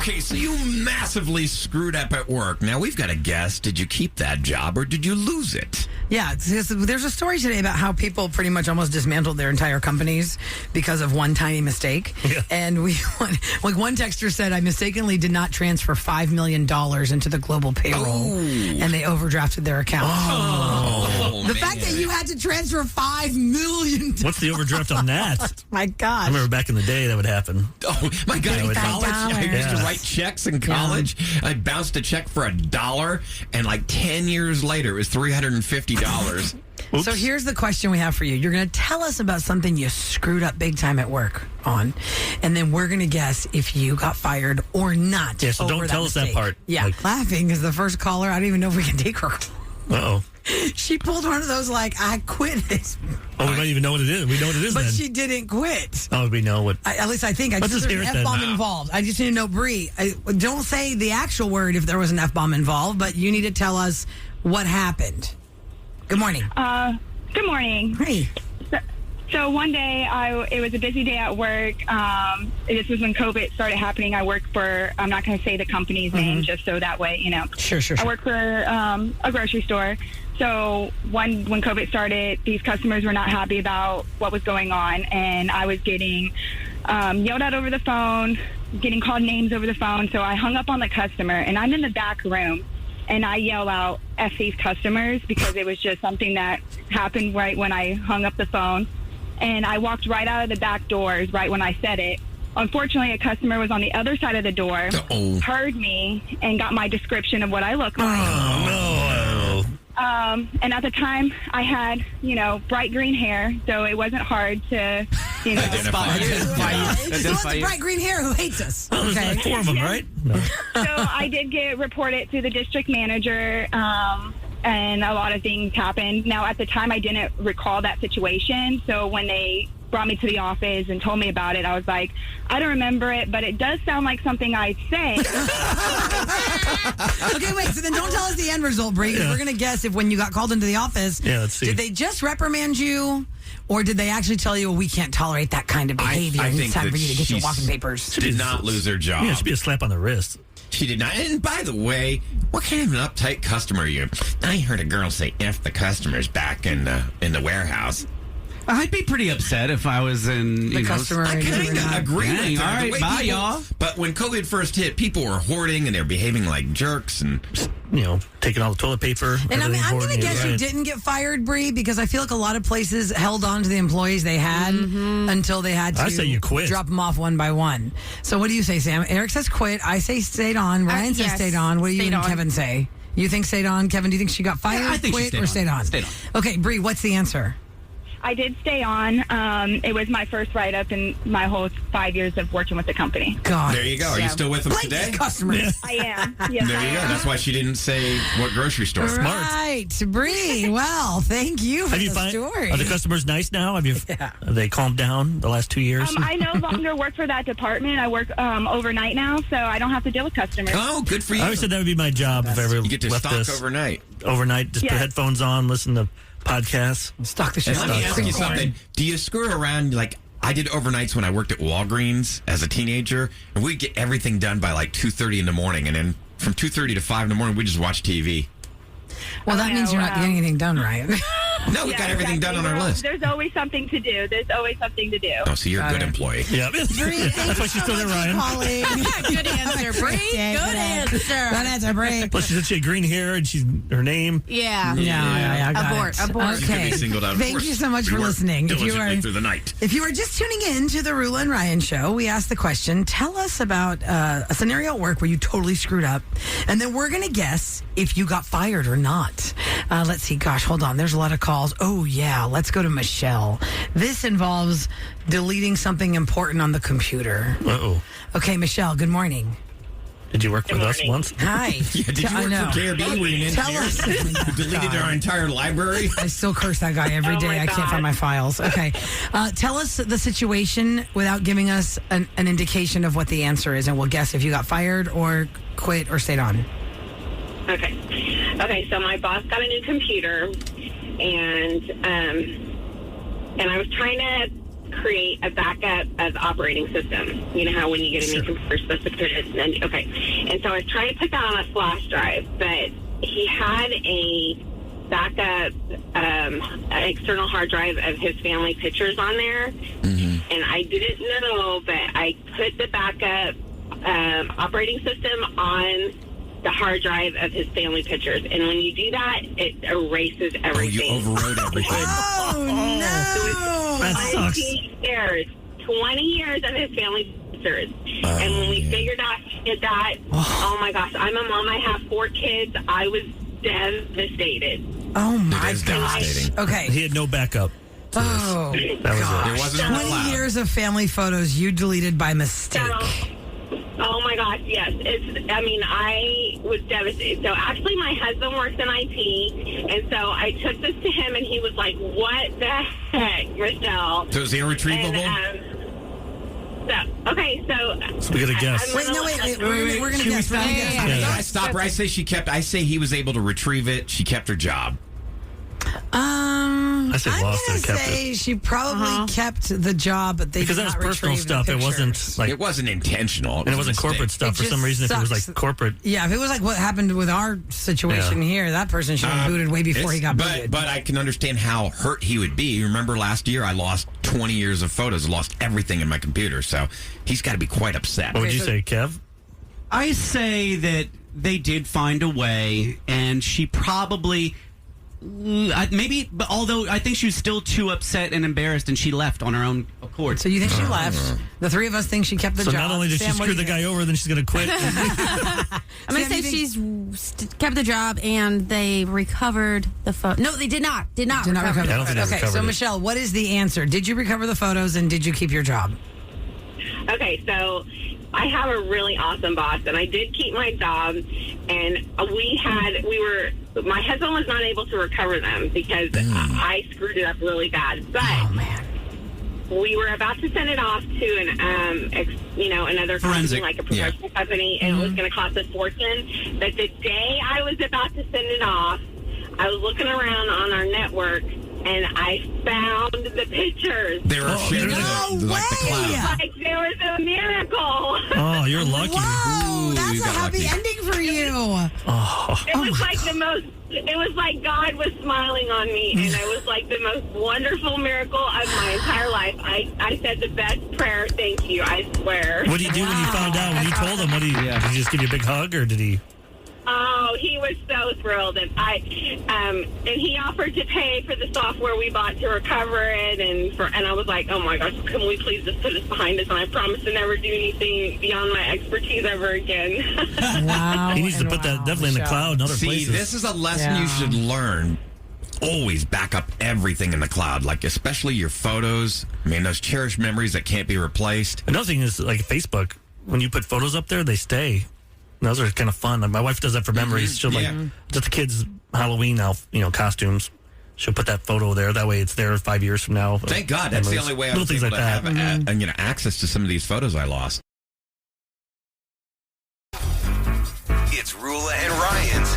Okay, so you massively screwed up at work. Now, we've got to guess, did you keep that job or did you lose it? Yeah, there's a story today about how people pretty much almost dismantled their entire companies because of one tiny mistake. Yeah. And one texter said, I mistakenly did not transfer $5 million into the global payroll, and they overdrafted their account. The fact that you had to transfer $5 million. What's the overdraft on that? My gosh. I remember back in the day that would happen. Oh, my God, in $35. college, I used to Yeah. write checks in college. I bounced a check for $1, and like 10 years later, it was $350. So here's the question we have for you. You're going to tell us about something you screwed up big time at work on, and then we're going to guess if you got fired or not. Yeah, so don't over tell us that mistake. part. Yeah, laughing is the first caller. I don't even know if we can take her. Uh-oh. She pulled one of those like, I quit this. Oh, we don't even know what it is. We know what it is But then. she didn't quit. Oh, we know what. At least I think. I Let's just just there's hear an it then. F-bomb involved. I just need to know, Bree, don't say the actual word if there was an F-bomb involved, but you need to tell us what happened. Good morning. Good morning. Hey. So one day, it was a busy day at work. This was when COVID started happening. I work for, I'm not going to say the company's name, just so that way, Sure. I work for a grocery store. So when COVID started, these customers were not happy about what was going on. And I was getting yelled at over the phone, getting called names over the phone. So I hung up on the customer, and I'm in the back room. And I yell out, F these customers, because it was just something that happened right when I hung up the phone. And I walked right out of the back doors right when I said it. Unfortunately, a customer was on the other side of the door, heard me, and got my description of what I look like. Oh, no. And at the time, I had, bright green hair, so it wasn't hard to, Identify you. So what's the bright green hair who hates us? Oh, there's like 4 of them, right? No. So I did get reported to the district manager, and a lot of things happened. Now, at the time, I didn't recall that situation. So when they brought me to the office and told me about it, I was like, I don't remember it, but it does sound like something I'd say. Okay, wait. So then don't tell us the end result, Bree. 'Cause we're going to guess if when you got called into the office, let's see. Did they just reprimand you? Or did they actually tell you, well, we can't tolerate that kind of behavior? I It's think time that for you to get your she's- walking papers. She did not lose her job. Yeah, it should be a slap on the wrist. She did not. And by the way, what kind of an uptight customer are you? I heard a girl say F the customers back in the warehouse. I'd be pretty upset if I was in, The customer. I kind of agree with Dang, her. all The right, way bye, people- y'all. But when COVID first hit, people were hoarding and they're behaving like jerks. And Taking all the toilet paper. And I'm everything going to important. guess Yeah, you right. didn't get fired, Bree, because I feel like a lot of places held on to the employees they had until they had to I say you quit. drop them off one by one. So what do you say, Sam? Eric says quit. I say stayed on. Ryan says yes, stayed on. What do you stayed and on. Kevin say? You think stayed on? Kevin, do you think she got fired, I think she quit, stayed or on. stayed on? Stayed on. Okay, Bree, what's the answer? I did stay on. It was my first write-up in my whole 5 years of working with the company. God. there you go. Are you still with them Blame today? these customers. I am. Yes, There I you go. am. That's why she didn't say what grocery store. Right, Bree. Well, thank you for Have you the story. Are the customers nice now? Have they calmed down the last 2 years? I no longer work for that department. I work overnight now, so I don't have to deal with customers. Oh, good for you. I always said that would be my job if I ever You get to left stock this overnight. overnight. Just put Yes. headphones on, listen to podcasts. Stock the shit. And let me ask you something. Do you screw around? Like, I did overnights when I worked at Walgreens as a teenager, and we'd get everything done by like 2:30 in the morning. And then from 2:30 to 5 in the morning, we just watch TV. Well, that means you're not getting anything done, right? No, we got everything done on our list. There's always something to do. Oh, so you're a good employee. Yeah, that's why she's still there, Ryan. Good answer, Bree. Good answer. Good answer, Bree. Plus, she said she had green hair and her name. Yeah. Yeah, got Abort, it. abort. You could Okay. be singled out. Of Thank course, you so much we for work listening. diligently through the night. If you are just tuning in to the Rula and Ryan show, we asked the question, tell us about a scenario at work where you totally screwed up, and then we're going to guess if you got fired or not. Let's see. Gosh, hold on. There's a lot of calls. Oh, yeah. Let's go to Michelle. This involves deleting something important on the computer. Uh-oh. Okay, Michelle, good morning. Did you work with us once? Hi. Yeah, did you I work know. for KRB? Were you an Tell engineer? us. Who deleted our entire library? I still curse that guy every day. I can't find my files. Okay. Tell us the situation without giving us an indication of what the answer is, and we'll guess if you got fired or quit or stayed on. Okay, so my boss got a new computer, and I was trying to create a backup of operating system. You know how when you get a new computer, you're supposed to put it in. Okay. And so I was trying to put that on a flash drive, but he had a backup external hard drive of his family pictures on there. And I didn't know, but I put the backup operating system on the hard drive of his family pictures. And when you do that, it erases everything. Oh, you overrode everything. Oh, no. That sucks. 20 years of his family pictures. And when we figured out that, oh my gosh, I'm a mom. I have 4 kids. I was devastated. Oh, my It is gosh. devastating. Okay. He had no backup. Oh, That was it. There wasn't on the 20 cloud. years of family photos you deleted by mistake. Oh my gosh, yes. I was devastated. So actually my husband works in IT, and so I took this to him and he was like, what the heck, Michelle? So is he irretrievable? So So we got a guess. Wait, we're going to guess. We're gonna guess. Yeah. I stop her. I say he was able to retrieve it. She kept her job. I say I'm lost going it, to kept say it. she probably kept the job, but they Because did that was not personal retrieve the stuff. It pictures. wasn't like, It wasn't intentional. and it wasn't corporate stuff. It For some just reason, if it was sucks. like corporate, Yeah, if it was like what happened with our situation here, that person should have booted way before he got booted. But I can understand how hurt he would be. Remember last year, I lost 20 years of photos. I lost everything in my computer. So he's got to be quite upset. what would you say, Kev? I say that they did find a way, and she probably... maybe, but although I think she was still too upset and embarrassed, and she left on her own accord. So you think she left? The 3 of us think she kept the So job. not only did she Sam, what screw do the you guy over, then she's going to quit. I'm going Sam, to say you she's kept the job and they recovered the photo. No, they did not. Did not Did not recover. recover. I don't think they Okay, recovered so it. Michelle, what is the answer? Did you recover the photos and did you keep your job? Okay, so I have a really awesome boss, and I did keep my job, and my husband was not able to recover them because I screwed it up really bad. But we were about to send it off to another Forensic. company, like a professional company, and it was going to cost a fortune. But the day I was about to send it off, I was looking around on our network, and I found the pictures. They were sharing no like the cloud. way! Like there was a miracle. Oh, you're lucky. Whoa, Ooh, that's you a got happy lucky. ending for you. It was like the most. It was like God was smiling on me, and it was like the most wonderful miracle of my entire life. I said the best prayer. Thank you. I swear. What did he do when you found out? When you told him, did he just give you a big hug, or did he? Oh, he was so thrilled, and and he offered to pay for the software we bought to recover it, and I was like, oh my gosh, can we please just put this behind us? And I promise to never do anything beyond my expertise ever again. Wow. He needs to put that definitely in the cloud and other See, places. this is a lesson you should learn. Always back up everything in the cloud, like especially your photos. I mean, those cherished memories that can't be replaced. Another thing is like Facebook. When you put photos up there, they stay. And those are kind of fun. Like, my wife does that for memories. She'll just the kids' Halloween costumes. She'll put that photo there. That way, it's there 5 years from now. Thank God, that's the Memories. only way I Little was things able like to that. have access to some of these photos I lost. It's Rula and Ryan's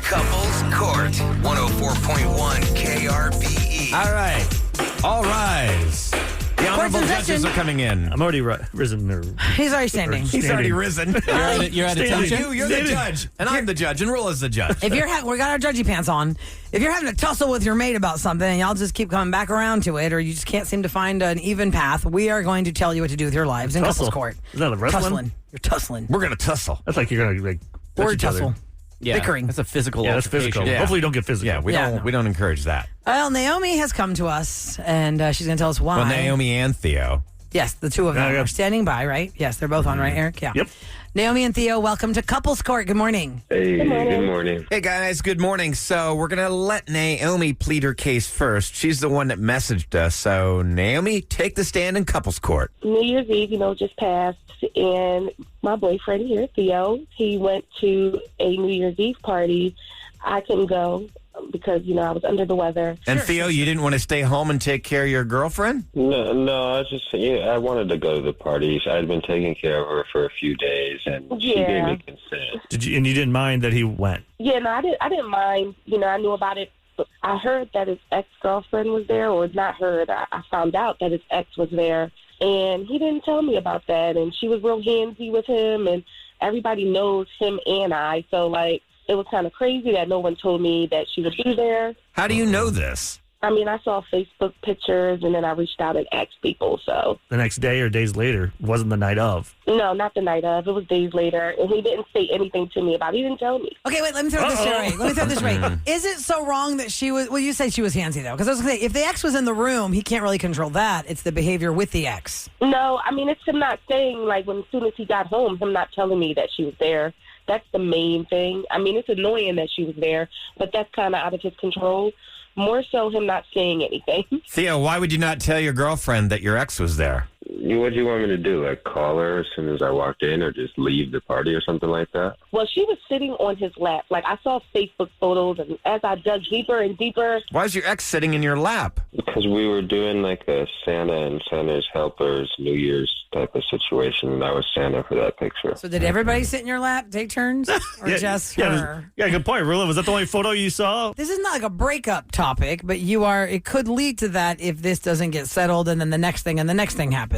Couples Court, 104.1 KRBE. All right. All rise. The honorable judges are coming in. I'm already risen. He's already standing. He's already risen. You're at attention. You're the judge, and I'm the judge, and Rula's the judge. If you're we got our judgy pants on. If you're having a tussle with your mate about something and y'all just keep coming back around to it, or you just can't seem to find an even path, we are going to tell you what to do with your lives in Tussle. couples court. Is that a wrestling? Tussling. You're tussling. We're going to tussle. That's like you're going to like touch Word each other. tussle. Yeah, that's a physical. Yeah, that's physical. Yeah. Hopefully, you don't get physical. Yeah, we don't encourage that. Well, Naomi has come to us, and she's going to tell us why. Well, Naomi and Theo. Yes, the two of them Yeah. are standing by, right? Yes, they're both on, right, Eric? Yeah. Yep. Naomi and Theo, welcome to Couples Court. Good morning. Hey, good morning. Hey guys, good morning. So we're gonna let Naomi plead her case first. She's the one that messaged us. So Naomi, take the stand in couples court. New Year's Eve, just passed, and my boyfriend here, Theo, he went to a New Year's Eve party. I couldn't go because, I was under the weather. And Theo, you didn't want to stay home and take care of your girlfriend? No, I was just, I wanted to go to the parties. I had been taking care of her for a few days, and she gave me consent. And you didn't mind that he went? Yeah, no, I didn't mind. I knew about it I heard that his ex-girlfriend was there, or not heard. I found out that his ex was there, and he didn't tell me about that. And she was real handsy with him, and everybody knows him and I. So, like, it was kind of crazy that no one told me that she would be there. How do you know this? I mean, I saw Facebook pictures, and then I reached out and asked people, so. The next day or days later wasn't the night of. No, not the night of. It was days later, and he didn't say anything to me about it. He didn't tell me. Okay, wait, let me throw this straight. Let me throw this straight. Is it so wrong that she was, well, you said she was handsy, though. Because I was going to say, if the ex was in the room, he can't really control that. It's the behavior with the ex. No, I mean, it's him not saying, like, as soon as he got home, him not telling me that she was there. That's the main thing. I mean, it's annoying that she was there, but that's kind of out of his control. More so him not saying anything. Theo, why would you not tell your girlfriend that your ex was there? What do you want me to do? Like call her as soon as I walked in, or just leave the party or something like that? Well, she was sitting on his lap. Like, I saw Facebook photos, and as I dug deeper and deeper. Why is your ex sitting in your lap? Because we were doing like a Santa and Santa's helpers New Year's type of situation, and I was Santa for that picture. So did everybody sit in your lap, take turns, or just her? Yeah, good point. Really, was that the only photo you saw? This is not like a breakup topic, but it could lead to that if this doesn't get settled, and then the next thing and the next thing happens.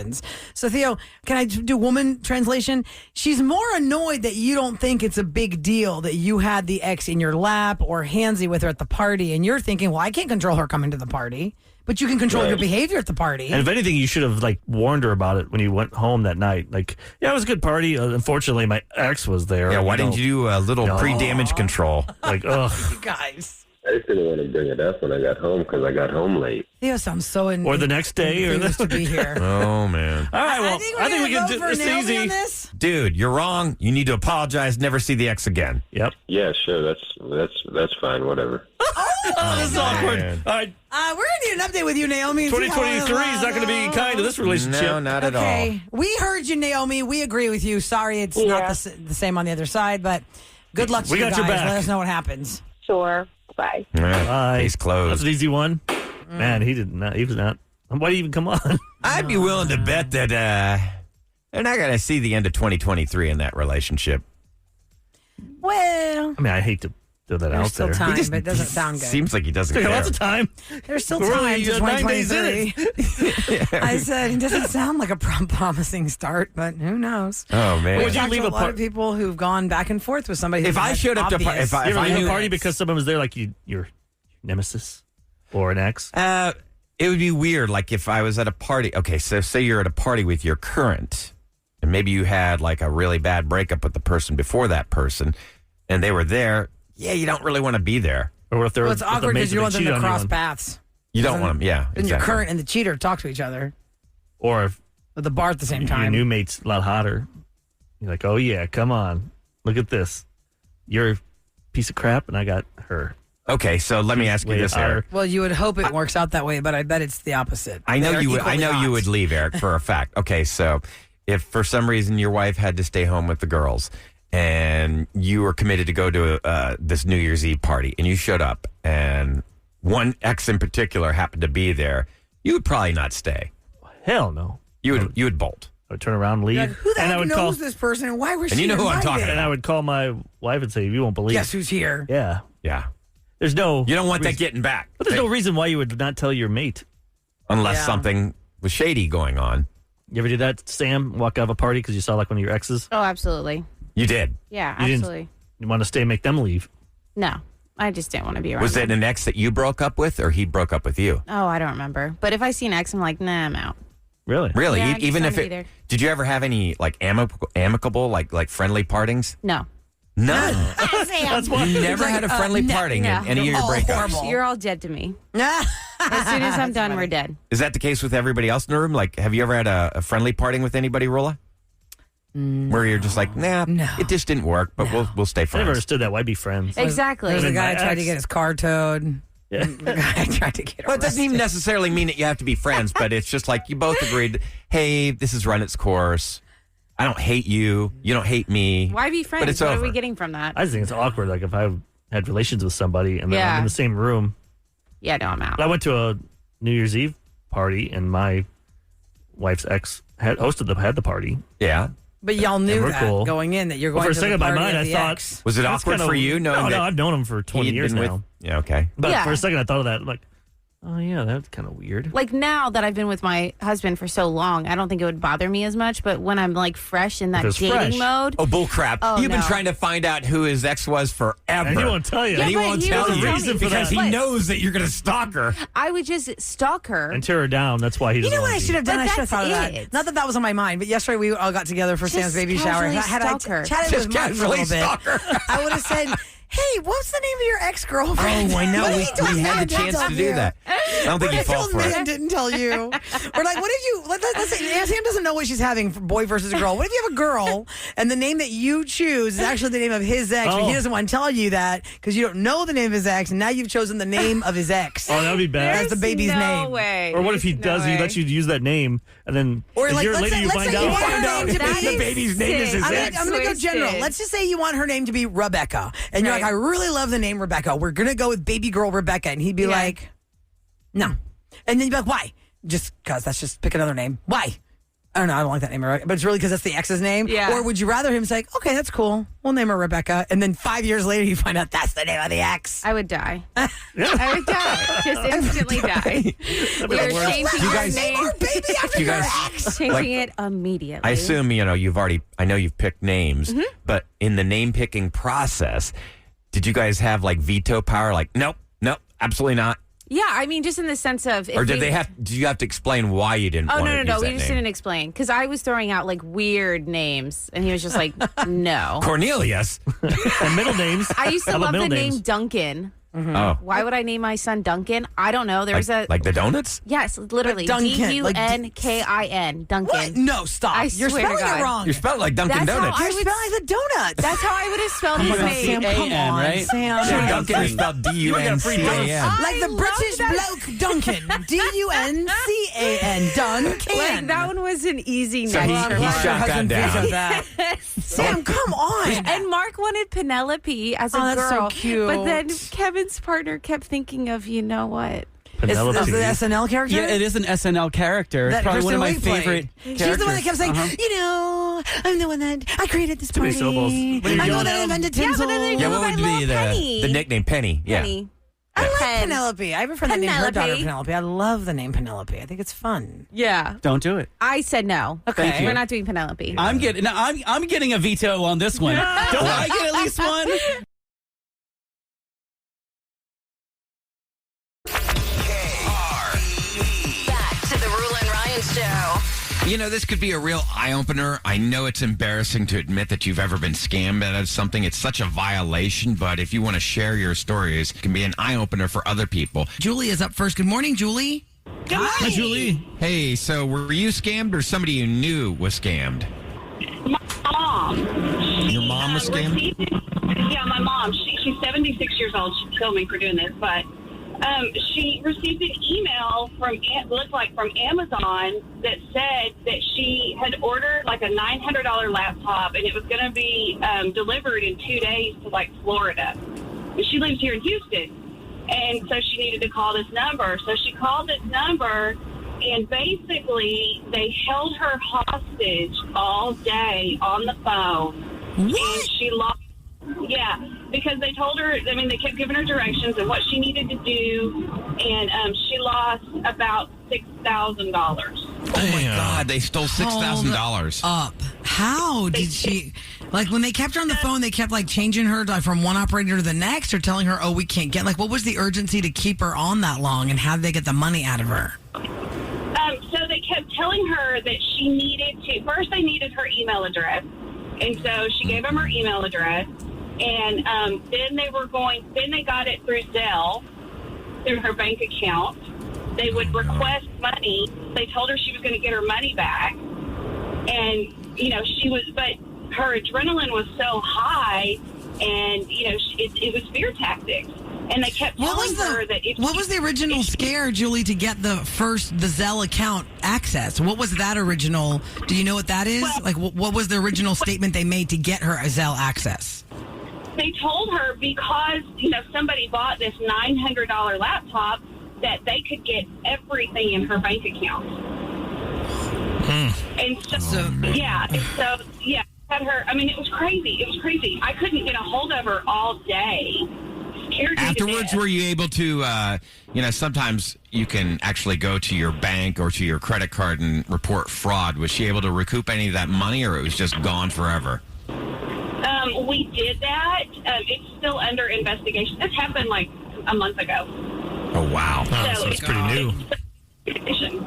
So Theo, can I do woman translation? She's more annoyed that you don't think it's a big deal that you had the ex in your lap or handsy with her at the party, and you're thinking, well, I can't control her coming to the party, but you can control your behavior at the party. And if anything, you should have like warned her about it when you went home that night. Like, yeah, it was a good party. Unfortunately, my ex was there. Yeah, why didn't you do a little pre-damage control? Like, ugh. You guys. I just didn't want to bring it up when I got home because I got home late. Theo sounds so or the next day, or to be here. Oh man! All right, well, I think we can do this Naomi easy. on this. Dude, you're wrong. You need to apologize. Never see the ex again. Yep. Yeah, sure. That's fine. Whatever. Oh, this is awkward. man. All right, We're gonna need an update with you, Naomi. and see how 2023 is not going to be kind to this relationship. No, not at all. Okay, we heard you, Naomi. We agree with you. Sorry, it's not the same on the other side, but good luck to We you got guys. your back. Let us know what happens. Sure. Bye. All right. Bye. Case closed. That's an easy one. Man, he did not. He was not. Why did he even come on? I'd be willing to bet that they're not going to see the end of 2023 in that relationship. Well, I mean, I hate to throw that there's out still there. time, but it doesn't sound good. Seems like he doesn't There's care. lots of time. There's still We're time only, to 9 days in 2023. I said it doesn't sound like a promising start, but who knows? Oh man! Would We've you talked leave to a a lot par- of people who've gone back and forth with somebody. If I showed up to obvious. You ever I leave knew a party because someone was there, like your nemesis or an ex? it would be weird. Like if I was at a party. Okay, so say you're at a party with your current, and maybe you had like a really bad breakup with the person before that person, and they were there. Yeah, you don't really want to be there. Or what if they're Well, it's awkward because you want them to cross paths. paths. You don't want them. Yeah, And your current and the cheater talk to each other Or if at the bar at the same your time. new mate's a lot hotter, you're like, oh yeah, come on, look at this. You're a piece of crap, and I got her. Okay, so let me ask you Way this, higher. Eric. Well, you would hope it works out that way, but I bet it's the opposite. I know They're you would. I equally know you hot. would leave, Eric, for a fact. Okay, so if for some reason your wife had to stay home with the girls, and you were committed to go to this New Year's Eve party, and you showed up, and one ex in particular happened to be there, you would probably not stay. Hell no. You would bolt. I would turn around and leave. You're like, who the and I heck would knows call, this person and why was And she you know who I'm invited? talking and I would call my wife and say, you won't believe. Guess who's here? Yeah. Yeah, There's no. you don't want that reason- getting back, But there's no reason why you would not tell your mate. unless Yeah. something was shady going on. You ever do that, Sam? Walk out of a party because you saw like one of your exes? Oh, absolutely. You did. Yeah, You didn't- absolutely. You want to stay, make them leave. No, I just didn't want to be around. Was it them. an ex that you broke up with, or he broke up with you? Oh, I don't remember. But if I see an ex, I'm like, nah, I'm out. Really? Really? Yeah, I just Even don't if it? either. Did you ever have any like amicable, like friendly partings? No. None. That's why. You never had a friendly parting in any of your breakups. horrible. You're all dead to me. Nah. As soon as I'm done, we're dead. Is that the case with everybody else in the room? Like, have you ever had a friendly parting with anybody, Rula? Where you're just like, nah, No. it just didn't work, but we'll stay I never friends. understood that. Why be friends? Exactly. There's a And guy my tried to ex- get his car towed. Yeah. The guy tried to get Well, it doesn't even necessarily mean that you have to be friends, but it's just like you both agreed, hey, this has run its course. I don't hate you. You don't hate me. Why be friends? it's What over. are we getting from that? I just think it's awkward. Like if I had relations with somebody and then I'm Yeah. in the same room. Yeah, no, I'm out. I went to a New Year's Eve party and my wife's ex had the party. Yeah. But y'all knew we're that cool. going in that you're Well, going for a to the second, in my party mind, of I the thought- ex. Was it That's awkward kinda- for you knowing No, that I've known him for 20 he'd years been now. with Yeah, okay. But Yeah. for a second, I thought of that. Like, oh, yeah, that's kind of weird. Like now that I've been with my husband for so long, I don't think it would bother me as much. But when I'm like fresh in that If it's dating fresh. mode, Oh, bullcrap. Oh, You've been no. trying to find out who his ex was forever. And he won't tell you. And he but won't he tell won't you tell me. because he But- knows that you're going to stalk her. I would just stalk her. And tear her down. That's why he You doesn't know what want I to should have done? But I should have that's thought of that. it. Not that that was on my mind, but yesterday we all got together for Sam's baby shower. casually Had I stalk her. chatted Just with Mark for a casually little bit, stalk her. I would have said, "Hey, what's the name of your ex-girlfriend?" Oh, I know. What if he told We me had and the didn't chance tell to do you? that. I don't think What you if fall told for me it. and didn't tell you? Or like, what if you? Let's say Sam doesn't know what she's having for boy versus girl. What if you have a girl and the name that you choose is actually the name of his ex, but he Oh. doesn't want to tell you that because you don't know the name of his ex, and now you've chosen the name of his ex. Oh, that would be bad. That's the baby's no name. Way. Or what if he There's does? no He way. lets you use that name, and then Or a like, year let's later say- you let's find say you out. find out if That the is baby's name is his sick. ex. I'm going to go general. Twisted. Let's just say you want her name to be Rebecca. And you're Right. like, I really love the name Rebecca. We're going to go with baby girl Rebecca. And he'd be Yeah. like, no. And then you'd be like, why? Just because. That's just pick another name. Why? I don't know. I don't like that name. But it's really because that's the ex's name. Yeah. Or would you rather him say, okay, that's cool. We'll name her Rebecca. And then 5 years later, you find out that's the name of the ex. I would die. I would die. Just instantly die. We're changing You your guys- name. Our baby after You your guys- ex. Changing it immediately. I assume, I know you've picked names, but in the name picking process, did you guys have like veto power? Like, nope, absolutely not. Yeah, I mean, just in the sense of. If Or did we- they have? Did you have to explain why you didn't? Oh, want no. to use We that just name? didn't explain. Because I was throwing out like weird names. And he was just like, no. Cornelius. And middle names. I used to How about love the middle name names? Duncan. Oh, Why would I name my son Duncan? I don't know. There's like the donuts. Yes, literally. Like Dunkin', like Dunkin. Duncan. What? No, stop. I You're swear to spelling God. it wrong. You're spelling like Dunkin' That's how Donuts. I You're would- spelling the donuts. That's how I would have spelled his Sam, name. come C-A-N, on, right? Sam. Sure, Dunkin' is spelled D-U-N-C-A-N. Like the I British love bloke Duncan. D-U-N-C-A-n. Duncan. Like that one was an easy So next he for shot Mark. that husband down. vetoed that. Sam, come on. And Mark wanted Penelope as a Oh, that's so girl. cute. But then Kevin's partner kept thinking of, you know what? Is this the SNL character? Yeah, it is an SNL character. That Probably one of my Kristen Wiig favorite played. characters. She's the one that kept saying, I'm the one that I created this party. many syllables. When you're I'm the yelling one that at 'em. invented Yeah, but tinsel. then they Yeah, go what by would be little Penny. the nickname? Penny. Yeah. Penny. I like Pen. Penelope. I have a friend that named her daughter Penelope. Penelope. I love the name Penelope. I think it's fun. Yeah. Don't do it. I said no. Okay. Thank you. We're not doing Penelope. I'm getting a veto on this one. Don't I get at least one? Back to the Rule and Ryan Show. You know, this could be a real eye-opener. I know it's embarrassing to admit that you've ever been scammed out of something. It's such a violation, but if you want to share your stories, it can be an eye-opener for other people. Julie is up first. Good morning, Julie. Hi, Julie. Hey, so were you scammed or somebody you knew was scammed? My mom. Your mom was scammed? Yeah, my mom. She's 76 years old. She'd kill me for doing this, but she received an email from from Amazon that said that she had ordered like a $900 laptop and it was going to be delivered in 2 days to like Florida. And she lives here in Houston, and so she needed to call this number. So she called this number, and basically they held her hostage all day on the phone. What? And she lost. Yeah, because they told her, I mean, they kept giving her directions and what she needed to do, and she lost about $6,000. Oh, my God. They stole $6,000. Up. How did she, like, when they kept her on the phone, they kept, like, changing her like, from one operator to the next, or telling her, oh, we can't get, like, what was the urgency to keep her on that long, and how did they get the money out of her? So they kept telling her that she needed to, first they needed her email address, and so she gave them her email address, and then they got it through Zelle, through her bank account. They would request money. They told her she was going to get her money back, and, you know, but her adrenaline was so high, and, you know, it was fear tactics. And they kept telling her that what was the original scare, Julie, to get the Zelle account access? What was that original? Do you know what that is? Well, like, what was the original statement they made to get her a Zelle access? They told her because, you know, somebody bought this $900 laptop that they could get everything in her bank account. And had her, I mean, it was crazy. It was crazy. I couldn't get a hold of her all day. Afterwards, were you able to, sometimes you can actually go to your bank or to your credit card and report fraud. Was she able to recoup any of that money, or it was just gone forever? We did that. It's still under investigation. This happened like a month ago. Oh, wow. Oh, so it's pretty new.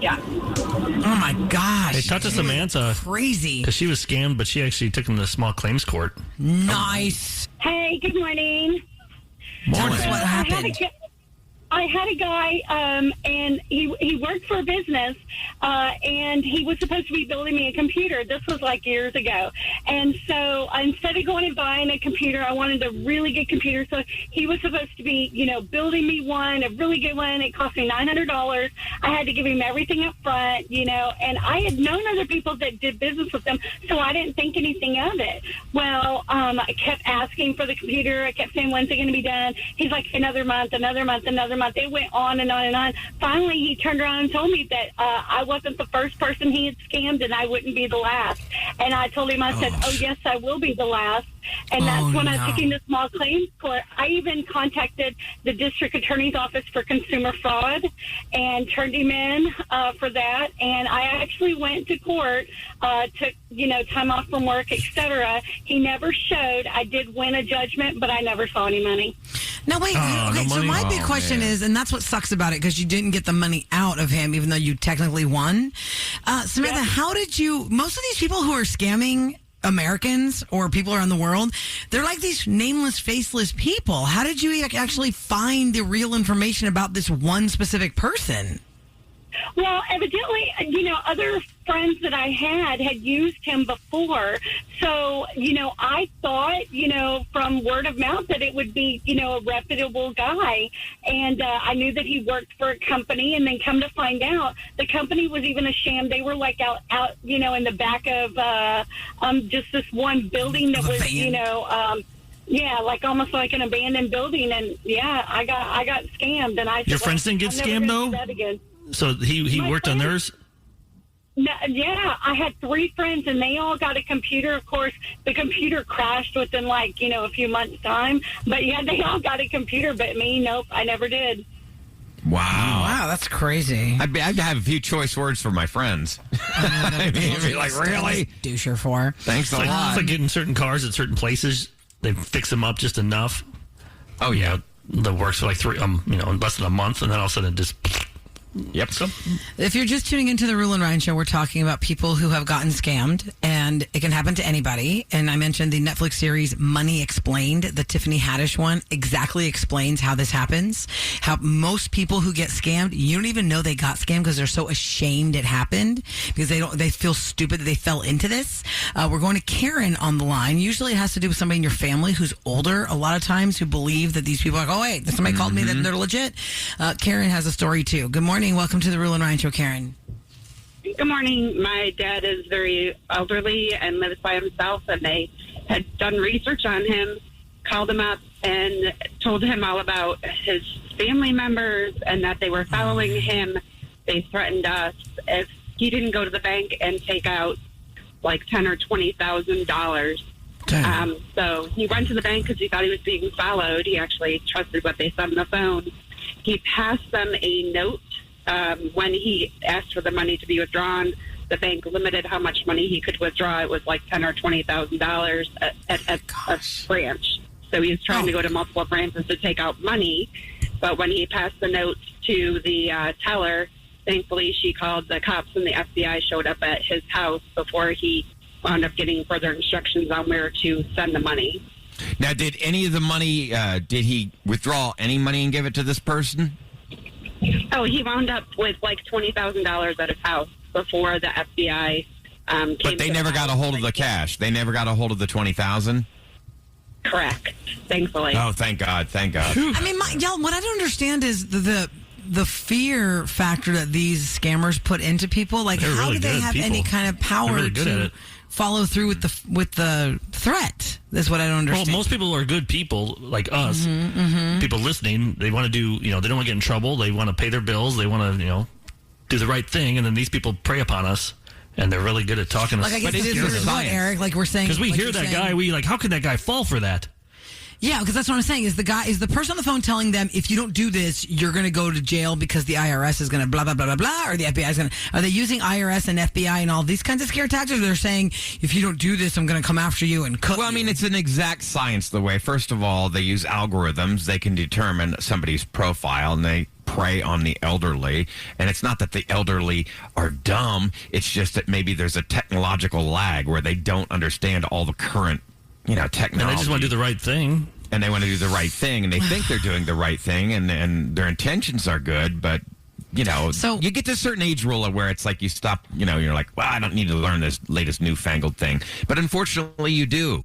Yeah. Oh, my gosh. Hey, talk to Samantha. Crazy. Because she was scammed, but she actually took him to small claims court. Nice. Hey, good morning. Tell us what happened. I had a guy, and he worked for a business, and he was supposed to be building me a computer. This was like years ago. And so instead of going and buying a computer, I wanted a really good computer. So he was supposed to be, building me one, a really good one. It cost me $900. I had to give him everything up front, and I had known other people that did business with them, so I didn't think anything of it. Well, I kept asking for the computer. I kept saying, when's it going to be done? He's like, another month. It went on and on and on. Finally, he turned around and told me that I wasn't the first person he had scammed and I wouldn't be the last. And I told him, I said, yes, I will be the last. And that's when I took him to small claims court. I even contacted the district attorney's office for consumer fraud and turned him in for that. And I actually went to court, took, time off from work, etc. He never showed. I did win a judgment, but I never saw any money. No, wait. Okay, so my big question is, and that's what sucks about it, because you didn't get the money out of him, even though you technically won. Samantha, how did you, most of these people who are scamming Americans or people around the world, they're like these nameless, faceless people. How did you actually find the real information about this one specific person? Well, evidently, other friends that I had used him before. So, I thought, from word of mouth that it would be, a reputable guy. And I knew that he worked for a company, and then come to find out, the company was even a sham. They were like out in the back of just this one building that was, like almost like an abandoned building. And I got scammed. And I said, your friends didn't get scammed though? Do that again. So he worked on theirs? No, yeah, I had 3 friends, and they all got a computer. Of course, the computer crashed within, a few months' time. But, yeah, they all got a computer, but me, nope, I never did. Wow, that's crazy. I'd have a few choice words for my friends. I'd be like, really? Doucher for. Thanks a lot. It's like getting certain cars at certain places. They fix them up just enough. Oh, yeah. That works for like less than a month, and then all of a sudden it just... Yep. So, if you're just tuning into the Rule and Ryan Show, we're talking about people who have gotten scammed, and it can happen to anybody. And I mentioned the Netflix series Money Explained, the Tiffany Haddish one, exactly explains how this happens. How most people who get scammed, you don't even know they got scammed because they're so ashamed it happened, because they feel stupid that they fell into this. We're going to Karen on the line. Usually it has to do with somebody in your family who's older, a lot of times, who believe that these people are like, oh, wait, somebody called me that they're legit. Karen has a story too. Good morning. Welcome to the Rule and Ryan Show, Karen. Good morning. My dad is very elderly and lives by himself, and they had done research on him, called him up, and told him all about his family members and that they were following him. They threatened us if he didn't go to the bank and take out like $10,000 or $20,000. So he went to the bank because he thought he was being followed. He actually trusted what they said on the phone. He passed them a note. When he asked for the money to be withdrawn, the bank limited how much money he could withdraw. It was like $10,000 or $20,000 at a branch. So he was trying to go to multiple branches to take out money. But when he passed the note to the teller, thankfully she called the cops, and the FBI showed up at his house before he wound up getting further instructions on where to send the money. Now, did any of the money, did he withdraw any money and give it to this person? Oh, he wound up with like $20,000 at his house before the FBI came. But they never got a hold of the cash. They never got a hold of the $20,000? Correct. Thankfully. Oh, thank God. Thank God. I mean, y'all, what I don't understand is the fear factor that these scammers put into people. Like, They're how really do they good have people. any kind of power They're really good at to it. follow through with the threat? That's what I don't understand. Well, most people are good people like us. People listening, they want to do, they don't want to get in trouble. They want to pay their bills. They want to, do the right thing. And then these people prey upon us, and they're really good at talking to us. Like, I guess this is what, Eric, like we're saying. Because we like hear that guy, how could that guy fall for that? Yeah, because that's what I'm saying. Is the person on the phone telling them, if you don't do this, you're going to go to jail because the IRS is going to blah, blah, blah, blah, blah, or the FBI is going to... Are they using IRS and FBI and all these kinds of scare tactics? Or they're saying, if you don't do this, I'm going to come after you and cut Well, I you? mean, it's an exact science the way. First of all, they use algorithms. They can determine somebody's profile, and they prey on the elderly. And it's not that the elderly are dumb. It's just that maybe there's a technological lag where they don't understand all the current, technology. And they just want to do the right thing. And they want to do the right thing, and they think they're doing the right thing, and their intentions are good, but... So you get to a certain age rule where it's like you stop, you're like, well, I don't need to learn this latest newfangled thing. But unfortunately, you do.